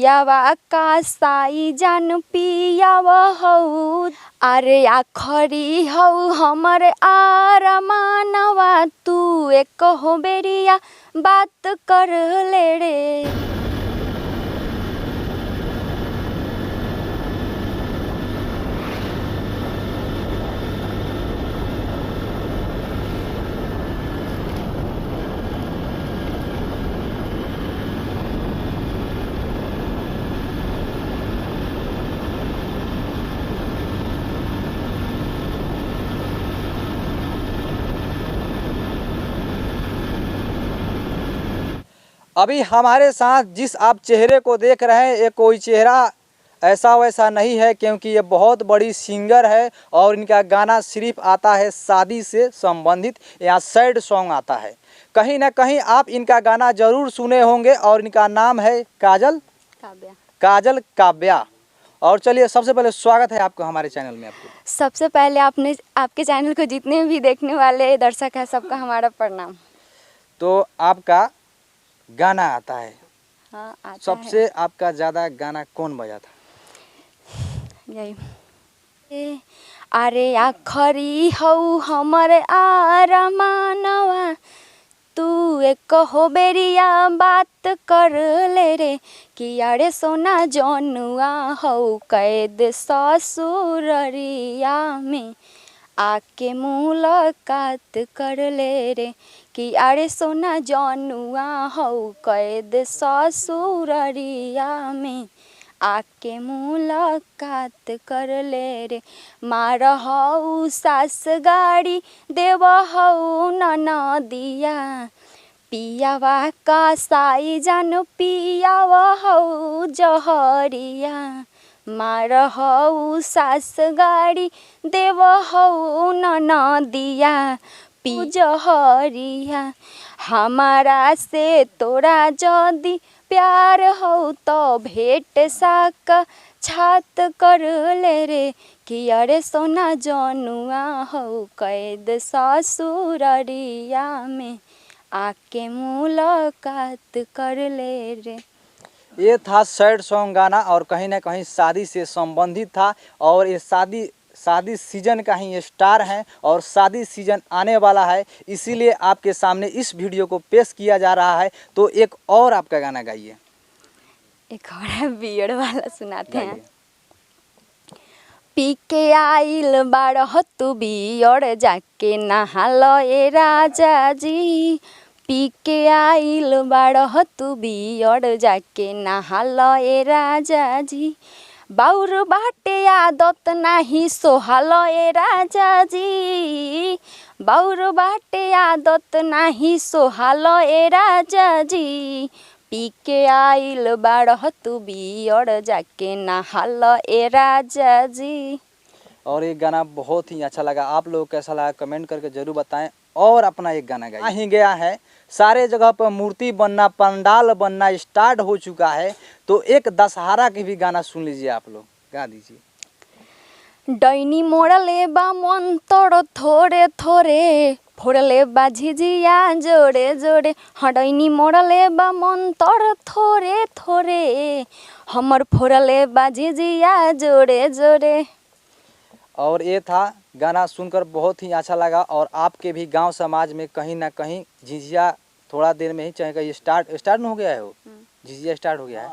पियावा का साई जान पियावा हौ अरे आखरी हौ हमर आरमानवा तू एक हो बेरिया बात कर ले रे। अभी हमारे साथ जिस आप चेहरे को देख रहे हैं ये कोई चेहरा ऐसा वैसा नहीं है, क्योंकि ये बहुत बड़ी सिंगर है और इनका गाना सिर्फ आता है शादी से संबंधित या सैड सॉन्ग आता है। कहीं ना कहीं आप इनका गाना ज़रूर सुने होंगे और इनका नाम है काजल काव्या। और चलिए सबसे पहले स्वागत है आपको हमारे चैनल में। आपको सबसे पहले आपके चैनल को जितने भी देखने वाले दर्शक हैं सबका हमारा प्रणाम। तो आपका गाना आता है। हाँ, आता सबसे है। आपका ज़्यादा गाना कौन बजा था? यही अरे आखरी हौ हमर आरमानवा तू एक हो बेरिया बात कर ले रे कि अरे सोना जनुआ हौ कैद ससुररिया में आके मुलाकात कर ले रे कि अरे सोना जनुआ हौ कैद ससुररिया में आके मुलाकात कर ले रे। मार हौ सास गाड़ी देव हौ ननदिया पियावा का साई जान पियावा हौ जहरिया। मार हौ सास गाड़ी देव हौ ननदिया पी जहरिया। हमारा से तोरा जदी प्यार हो तो भेंट साका छात कर ले रे कि अरे सोना जनुआ हौ कैद ससुररिया में आके मुलाकात कर ले रे। ये था सैड सॉन्ग गाना और कहीं ना कहीं शादी से संबंधित था और ये शादी सीजन का ही स्टार हैं और शादी सीजन आने वाला है, इसीलिए आपके सामने इस वीडियो को पेश किया जा रहा है। तो एक और आपका गाना गाइए। एक और बियड़ वाला सुनाते हैं। पी के आइल बारह तू बियड़ जाके नहाल ए राजा जी। पी के आइल बारह तू बियड़ जाके नहाल ए राजा जी। बाउर बाटे आदत नाही सोहाल ए राजा जी। बाउर बाटे आदत नाही सोहाल ए राजा जी। पी के आइल बारह तू बियड़ जाके नहाल ए राजा जी। और ये गाना बहुत ही अच्छा लगा। आप लोग कैसा लगा कमेंट करके जरूर बताएं और अपना एक गाना गाइए। ही गया है सारे जगह पर मूर्ति बनना पंडाल बनना स्टार्ट हो चुका है, तो एक दशहरा के भी गाना सुन लीजिए। आप लोग गा दीजिए। डैनी मोड़ले बा मंतर थोड़े थोड़े फोड़ले बा झिझिया जोड़े जोड़े। हाँ डैनी मोड़ले बा मंतर थोड़े थोड़े हमर फोड़ले बा झिझिया जोड़े जोड़े। और ये था गाना सुनकर बहुत ही अच्छा लगा और आपके भी गांव समाज में कहीं ना कहीं झिझिया थोड़ा देर में ही चाहे स्टार्ट हो गया है। वो झिझिया स्टार्ट हो गया है।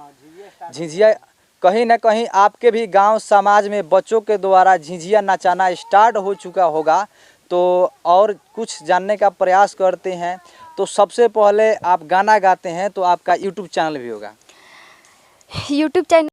झिझिया कहीं ना कहीं आपके भी गांव समाज में बच्चों के द्वारा झिझिया नचाना स्टार्ट हो चुका होगा। तो और कुछ जानने का प्रयास करते हैं। तो सबसे पहले आप गाना गाते हैं तो आपका यूट्यूब चैनल भी होगा। YouTube channel